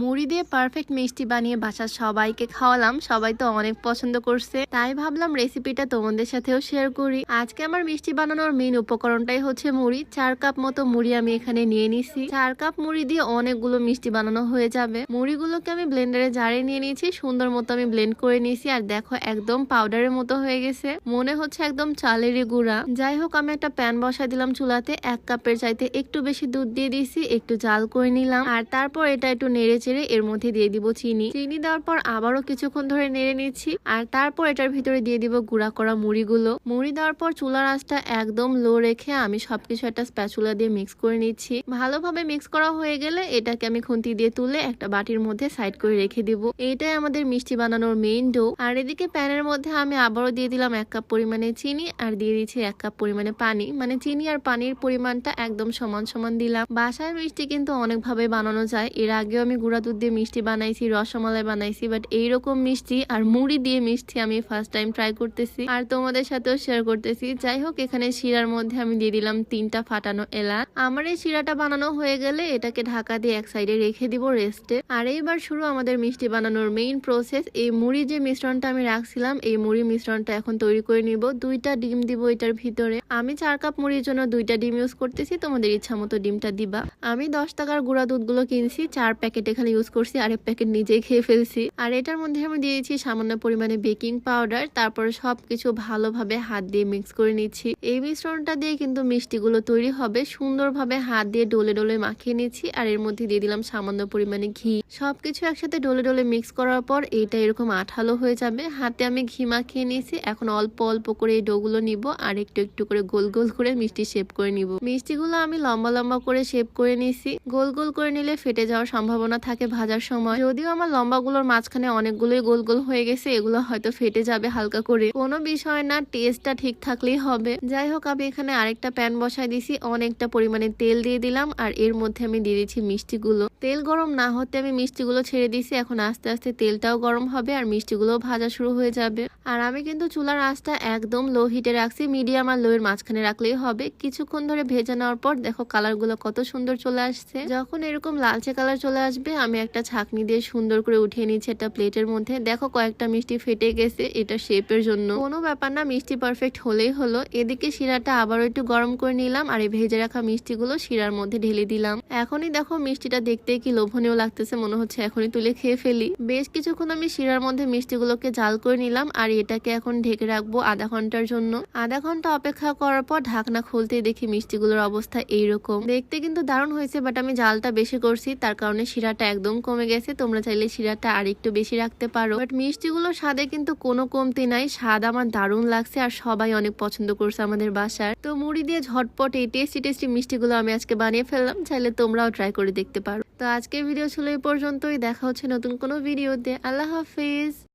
মুড়ি দিয়ে পারফেক্ট মিষ্টি বানিয়ে বাসার সবাইকে খাওয়ালাম, সবাই তো অনেক পছন্দ করছে, তাই ভাবলাম রেসিপিটা তোমাদের সাথেও শেয়ার করি। আজকে আমার মিষ্টি বানানোর মেইন উপকরণটাই হচ্ছে মুড়ি। 4 কাপ মতো মুড়ি আমি এখানে নিয়ে নিছি। 4 কাপ মুড়ি দিয়ে অনেকগুলো মিষ্টি বানানো হয়ে যাবে। মুড়িগুলোকে আমি ব্লেন্ডারে জারে নিয়ে নিয়েছি, সুন্দর মতো আমি ব্লেন্ড করে নিয়েছি। আর দেখো একদম পাউডারের মতো হয়ে গেছে, মনে হচ্ছে একদম চালেরই গুঁড়া। যাই হোক, আমি একটা প্যান বসাই দিলাম চুলাতে, 1 কাপের চাইতে একটু বেশি দুধ দিয়ে দিয়েছি, একটু জাল করে নিলাম। আর তারপর এটা একটু নেড়ে চেড়ে এর মধ্যে দিয়ে দিব চিনি দেওয়ার পর আবারও কিছুক্ষণ ধরে নেড়ে নিচ্ছি। আর তারপর এটার ভিতরে দিয়ে দিব গুঁড়া করা মুড়িগুলো। মুড়ি দেওয়ার পর চুলার আঁচটা একদম লো রেখে আমি সবকিছু একটা স্প্যাচুলা দিয়ে মিক্স করে নিচ্ছি। ভালোভাবে মিক্স করা হয়ে গেলে এটাকে আমি খুন্তি দিয়ে তুলে একটা বাটির মধ্যে সাইড করে রেখে দিব। এইটাই আমাদের মিষ্টি বানানোর মেইন ডো। আর এদিকে প্যানের মধ্যে আমি আবারও দিয়ে দিলাম 1 কাপ পরিমাণে চিনি আর দিয়ে দিচ্ছি 1 কাপ পরিমাণে পানি। মানে চিনি আর পানির পরিমাণটা একদম সমান সমান দিলাম। বাসায় মিষ্টি কিন্তু অনেকভাবে বানানো যায়। এর আগেও আমি গুঁড়া দুধ দিয়ে মিষ্টি বানাইছি, রসমালাই বানাইছি, বাট এইরকম মিষ্টি আর মুড়ি দিয়ে মিষ্টি আমি ফার্স্ট টাইম ট্রাই করতেছি আর তোমাদের সাথেও শেয়ার করতেছি। যাই হোক, এখানে শিরার মধ্যে আমি দিয়ে দিলাম 3টা ফাটানো এলাচ। আমার এই শিরাটা বানানো হয়ে গেলে এটাকে ঢাকা দিয়ে এক সাইডে রেখে দিব রেস্টে। আর এইবার শুরু আমাদের মিষ্টি বানানোর মেইন প্রসেস। এই মুড়ি যে মিশ্রণটা আমি রাখছিলাম, এই মুড়ি মিশ্রণটা এখন তৈরি করে নিব। 2টা ডিম দিব এটার ভিতরে। আমি 4 কাপ মুড়ির জন্য 2টা ডিম ইউজ করতেছি, তোমাদের ইচ্ছা মতো ডিমটা দিবা। আমি 10 টাকার গুঁড়া দুধগুলো কিনছি, 4 প্যাকেট এখানে ইউজ করছি, আর 1 প্যাকেট নিজেই খেয়ে ফেলছি। আর এটার মধ্যে আমি দিয়েছি সামান্য পরিমাণে বেকিং পাউডার। তারপর সবকিছু ভালোভাবে হাত দিয়ে মিক্স করে নিচ্ছি। এই মিশ্রণটা দিয়ে কিন্তু মিষ্টিগুলো তৈরি হবে। সুন্দরভাবে হাত দিয়ে ডলে ডলে মাখিয়ে নিচ্ছি। আর এর মধ্যে দিয়ে দিলাম সামান্য পরিমাণে ঘি। সবকিছু একসাথে ডলে ডলে মিক্স করার পর এটা এরকম আঠালো হয়ে যাবে। হাতে আমি ঘি মাখিয়ে নিয়েছি। এখন অল্প অল্প করে এই ডোগুলো নিব আর একটু একটু করে গোল গোল করে মিষ্টি শেপ করে নিব। মিষ্টিগুলো আমি লম্বা লম্বা করে শেপ করে নিয়েছি। গোল গোল করে নিলে ফেটে যাওয়ার সম্ভাবনা থাকে ভাজার সময়। যদিও আমার লম্বাগুলোর মাঝখানে অনেকগুলোই গোল গোল হয়ে গেছে, এগুলো হয়তো ফেটে যাবে হালকা করে, কোনো বিষয় না, টেস্টটা ঠিক থাকলেই হবে। যাই হোক, আমি এখানে আরেকটা প্যান বসাই দিছি, অনেকটা পরিমাণে তেল দিয়ে দিলাম। আর এর মধ্যে আমি দিয়ে দিচ্ছি মিষ্টিগুলো। তেল গরম না হতে আমি মিষ্টিগুলো ছেড়ে দিছি। এখন আস্তে আস্তে তেলটাও গরম হবে আর মিষ্টিগুলো ভাজা শুরু হয়ে যাবে। আর আমি কিন্তু চুলার আঁচটা একদম লো হিটে রাখছি, মিডিয়াম আর লো এর মাঝখানে রাখলেই হবে। কিছুক্ষণ ধরে ভেজে নেওয়ার পর দেখো কালারগুলো কত সুন্দর চলে আসছে। যখন এরকম লালচে কালার চলে আসবে আমি একটা ছাঁকনি দিয়ে সুন্দর করে উঠিয়ে নিচ্ছি একটা প্লেটের মধ্যে। দেখো কয়েকটা মিষ্টি ফেটে গেছে, এটা শেপের জন্য, কোনো ব্যাপার না, মিষ্টি পারফেক্ট হলেই হলো। এদিকে শিরাটা আবারও একটু গরম করে নিলাম আর এই ভেজে রাখা মিষ্টিগুলো শিরার মধ্যে ঢেলে দিলাম। এখনই দেখো মিষ্টিটা দেখতে কি লোভনীয় লাগতেছে, মনে হচ্ছে এখনই তুলে খেয়ে ফেলি। বেশ কিছুক্ষণ আমি শিরার মধ্যে মিষ্টিগুলোকে জাল করে নিলাম আর এটাকে এখন ঢেকে রাখবো আধা ঘন্টার জন্য। আধা ঘন্টা অপেক্ষা করার পর ঢাকনা খুলতে দেখি মিষ্টিগুলোর অবস্থা এইরকম। দেখতে কিন্তু দারুণ হয়েছে, বাট আমি জালটা বেশি করছি, তার কারণে শিরাটা একদম কমে গেছে। তোমরা চাইলে শিরাটা আর একটু বেশি রাখতে পারো। বাট মিষ্টিগুলোর স্বাদে কিন্তু কোনো কমতি নাই, স্বাদ আমার দারুণ লাগছে আর সবাই অনেক পছন্দ করছে আমাদের বাসার। তো মুড়ি দিয়ে ঝটপট এই টেস্টি টেস্টি মিষ্টিগুলো আমি আজকে বানিয়ে ফেললাম, চাইলে তোমরাও ট্রাই করে দেখতে পারো। তো আজকের ভিডিও ছিল এই পর্যন্তই, দেখা হচ্ছে নতুন কোনো ভিডিওতে। আল্লাহ হাফিজ।